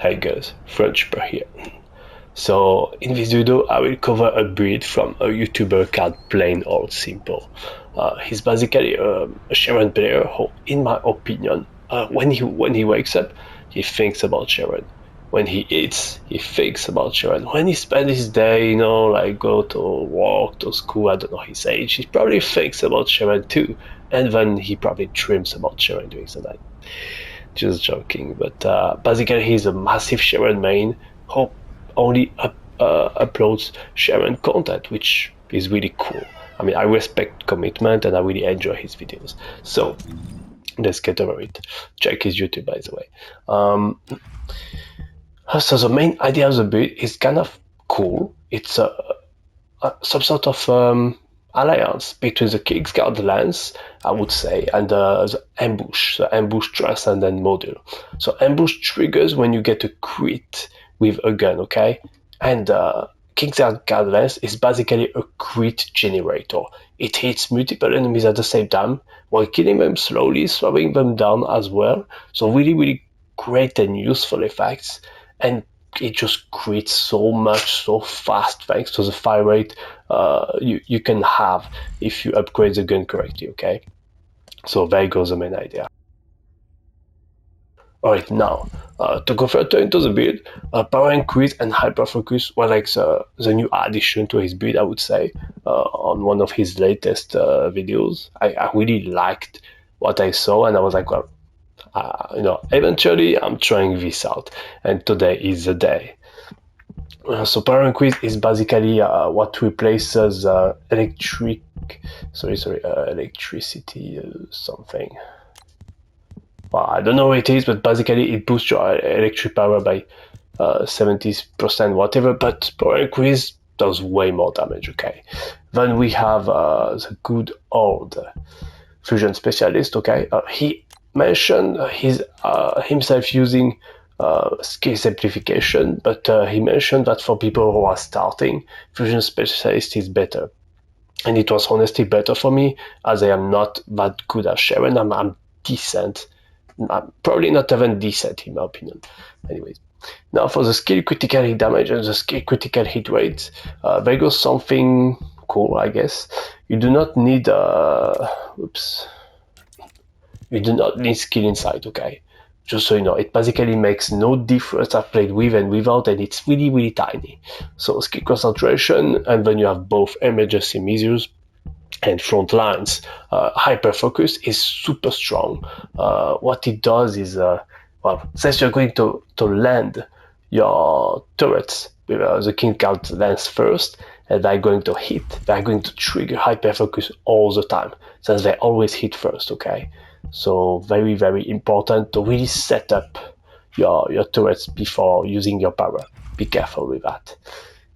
Hey guys, French per here. So in this video I will cover a build from a YouTuber called PlainOldSimple. He's basically a Sharen player who, in my opinion, when he wakes up, he thinks about Sharen. When he eats, he thinks about Sharen. When he spends his day, like go to work, to school, I don't know his age, he probably thinks about Sharen too. And then he probably dreams about Sharen during the night. Just joking, but basically he's a massive Sharen main who only uploads Sharen content, which is really cool. I mean, I respect commitment and I really enjoy his videos. So let's get over it. Check his YouTube, by the way. So the main idea of the build is kind of cool. It's some sort of alliance between the Kicksguard lens, I would say, and the ambush Descendant module. So ambush triggers when you get a crit with a gun, okay? And Kicksguard lens is basically a crit generator. It hits multiple enemies at the same time while killing them slowly, slowing them down as well. So really, really great and useful effects. And it just crits so much so fast thanks to the fire rate you can have if you upgrade the gun correctly, okay? So there goes the main idea. Alright, now to go further into the build, power increase and hyperfocus were like the new addition to his build, I would say, on one of his latest videos. I really liked what I saw and I was like, well, eventually I'm trying this out, and today is the day. So power increase is basically what replaces electricity something. Well, I don't know what it is, but basically it boosts your electric power by 70% whatever, but power increase does way more damage, okay? Then we have the good old fusion specialist, okay? He mentioned himself using skill simplification, but he mentioned that for people who are starting, fusion specialist is better. And it was honestly better for me, as I am not that good at Sharen. I'm decent. I'm probably not even decent in my opinion. Anyways, now for the skill critical hit damage and the skill critical hit rate, there goes something cool, I guess. You do not need you do not need skill insight, okay? Just so you know, it basically makes no difference. I've played with and without, and it's really, really tiny. So skill concentration, and then you have both emergency measures and front lines. Hyperfocus is super strong. What it does is, well, since you're going to land your turrets with the Kicksguard lens first, and they're going to hit, they're going to trigger hyperfocus all the time, since they always hit first, okay? So very, very important to really set up your turrets before using your power. Be careful with that.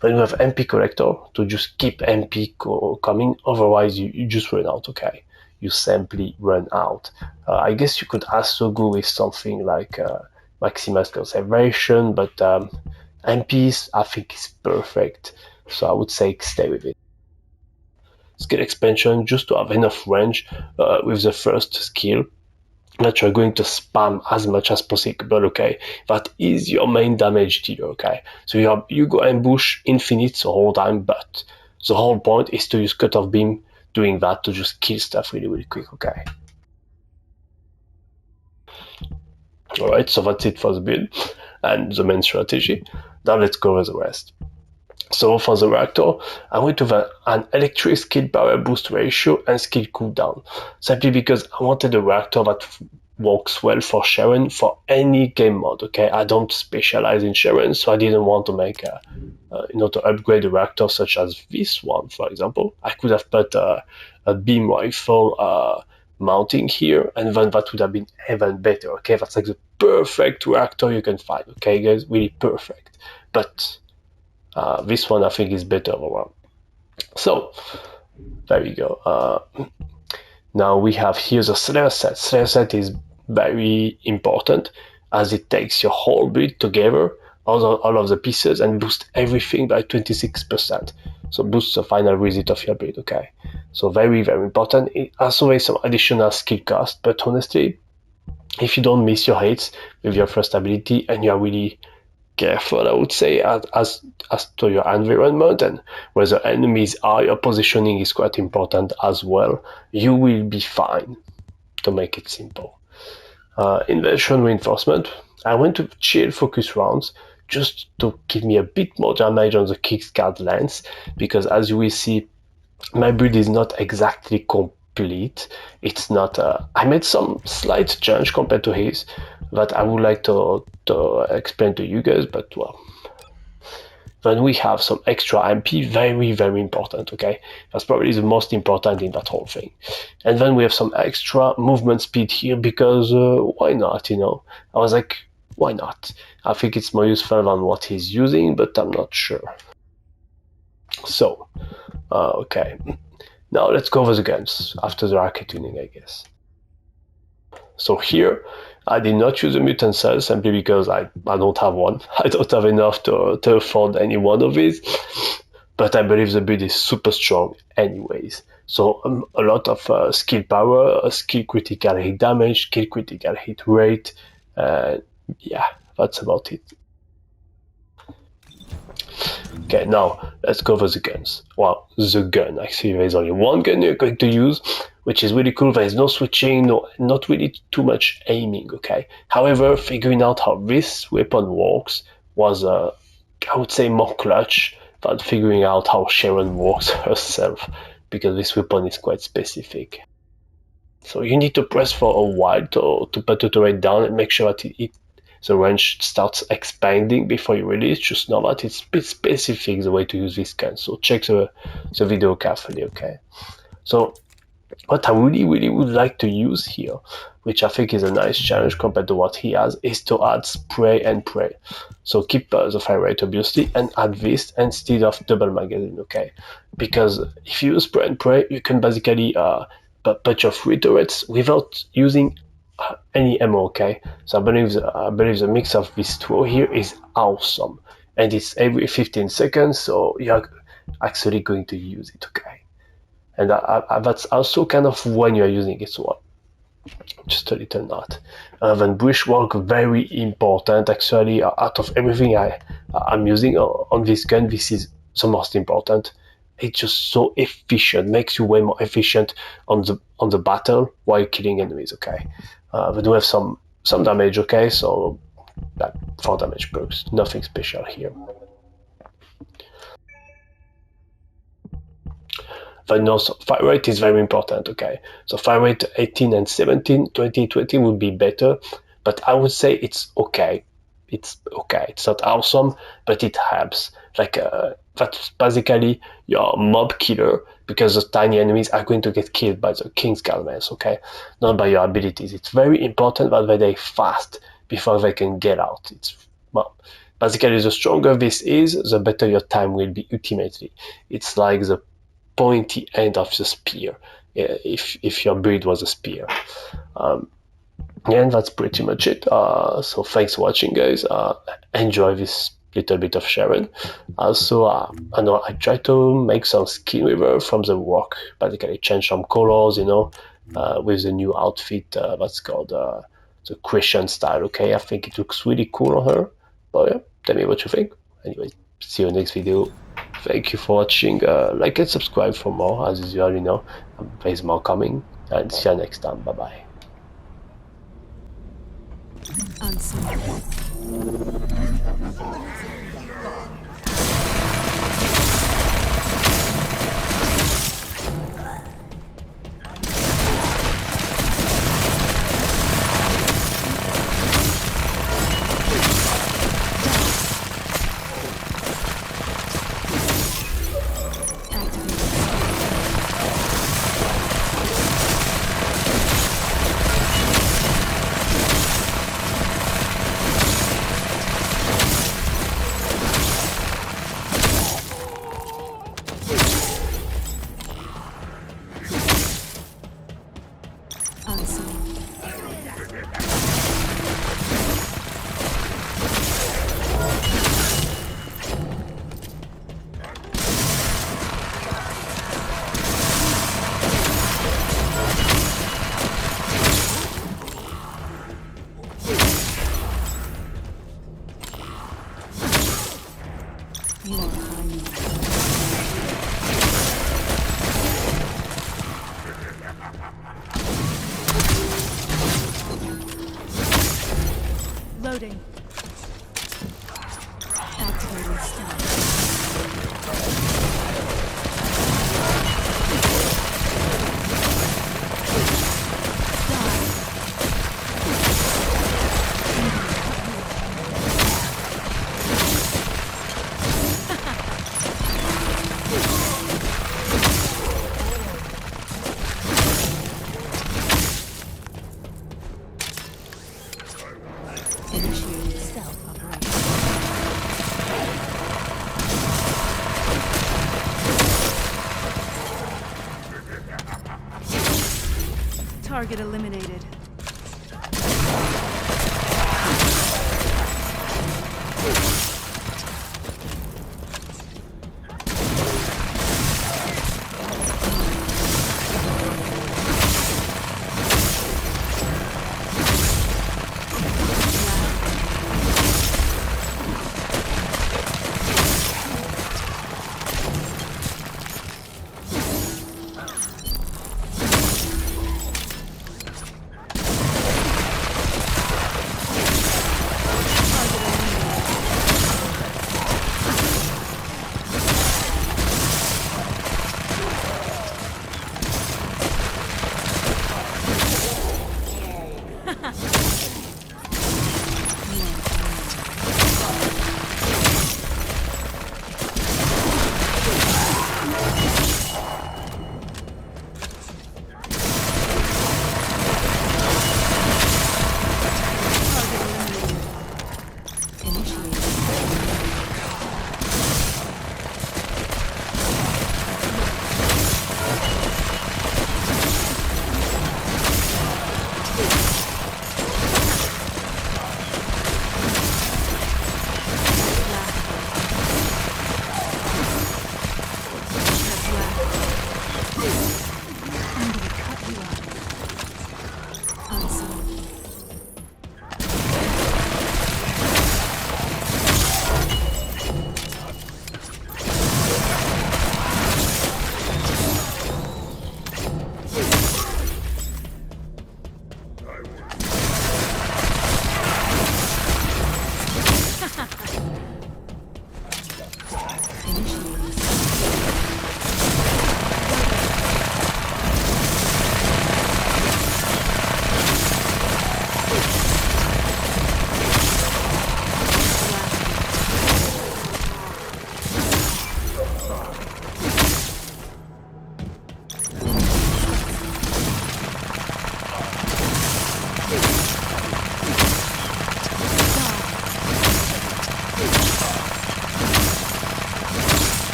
Then you have MP collector to just keep MP coming, otherwise you just run out, okay? You simply run out. I guess you could also go with something like maximize conservation, but MPs I think is perfect, so I would say stay with it. Skill expansion just to have enough range with the first skill that you're going to spam as much as possible, okay? That is your main damage dealer, okay? So you go ambush infinite the whole time, but the whole point is to use cutoff beam doing that to just kill stuff really, really quick, okay? Alright, so that's it for the build and the main strategy. Now let's go over the rest. So for the reactor, I went with an electric skill power boost ratio and skill cooldown, simply because I wanted a reactor that works well for Sharen for any game mode, okay? I don't specialize in Sharen, so I didn't want to make to upgrade a reactor such as this one, for example. I could have put a beam rifle mounting here, and then that would have been even better, okay? That's like the perfect reactor you can find, okay, guys? Really perfect. But this one I think is better overall. So there you go. Now we have here the Slayer set. Slayer set is very important as it takes your whole build together, all of the pieces, and boosts everything by 26%. So boosts the final result of your build, okay? So very, very important. It also has some additional skill cost, but honestly, if you don't miss your hits with your first ability and you are really careful, I would say, as to your environment and where the enemies are, your positioning is quite important as well. You will be fine, to make it simple. Inversion reinforcement. I went to chill focus rounds just to give me a bit more damage on the kickstart lens, because as you will see, my build is not exactly complete. It's not. I made some slight change compared to his that I would like to explain to you guys, but well. Then we have some extra MP, very, very important, okay? That's probably the most important in that whole thing. And then we have some extra movement speed here because why not, you know? I was like, why not? I think it's more useful than what he's using, but I'm not sure. So, okay. Now let's go over the guns after the arcade tuning, I guess. So here, I did not use a mutant cell simply because I don't have one. I don't have enough to afford any one of these. But I believe the build is super strong anyways. So a lot of skill power, skill critical hit damage, skill critical hit rate. Yeah, that's about it. Okay, now let's go over the guns. Well, the gun. Actually, there's only one gun you're going to use, which is really cool. There's no switching, not really too much aiming, okay? However, figuring out how this weapon works was, I would say, more clutch than figuring out how Sharen works herself, because this weapon is quite specific. So you need to press for a while to put the rate down and make sure that the range starts expanding before you release. Just know that it's a bit specific the way to use this gun, so check the video carefully, okay? So what I really would like to use here, which I think is a nice challenge compared to what he has, is to add spray and pray. So keep the fire rate obviously and add this instead of double magazine, okay? Because if you use spray and pray, you can basically put your free turrets without using any ammo, okay? So I believe the mix of these two here is awesome, and it's every 15 seconds, so you're actually going to use it, okay? And that's also kind of when you're using it, so just a little note. Then brushwork, very important. Actually, out of everything I'm using on this gun, this is the most important. It's just so efficient, makes you way more efficient on the battle while killing enemies, okay? We do have some damage, okay? So that 4 damage perks, nothing special here. But no, so fire rate is very important, okay? So fire rate 18 and 17, 20, 20 would be better, but I would say it's okay. It's okay. It's not awesome, but it helps. Like that's basically your mob killer, because the tiny enemies are going to get killed by the King's Garments, okay? Not by your abilities. It's very important that they're fast before they can get out. It's, well, basically the stronger this is, the better your time will be ultimately. It's like the pointy end of the spear, if your build was a spear. And that's pretty much it. So thanks for watching, guys. Enjoy this little bit of Sharen. Also, I know I tried to make some skin with her from the work, basically change some colors, you know, with the new outfit that's called the Christian style, okay? I think it looks really cool on her. But yeah, tell me what you think. Anyway, see you next video. Thank you for watching. Like and subscribe for more, as usual, you know. There's more coming. And see you next time. Bye bye. You won't find me. Loading. Activating stealth. Initiating stealth operation. Target eliminated.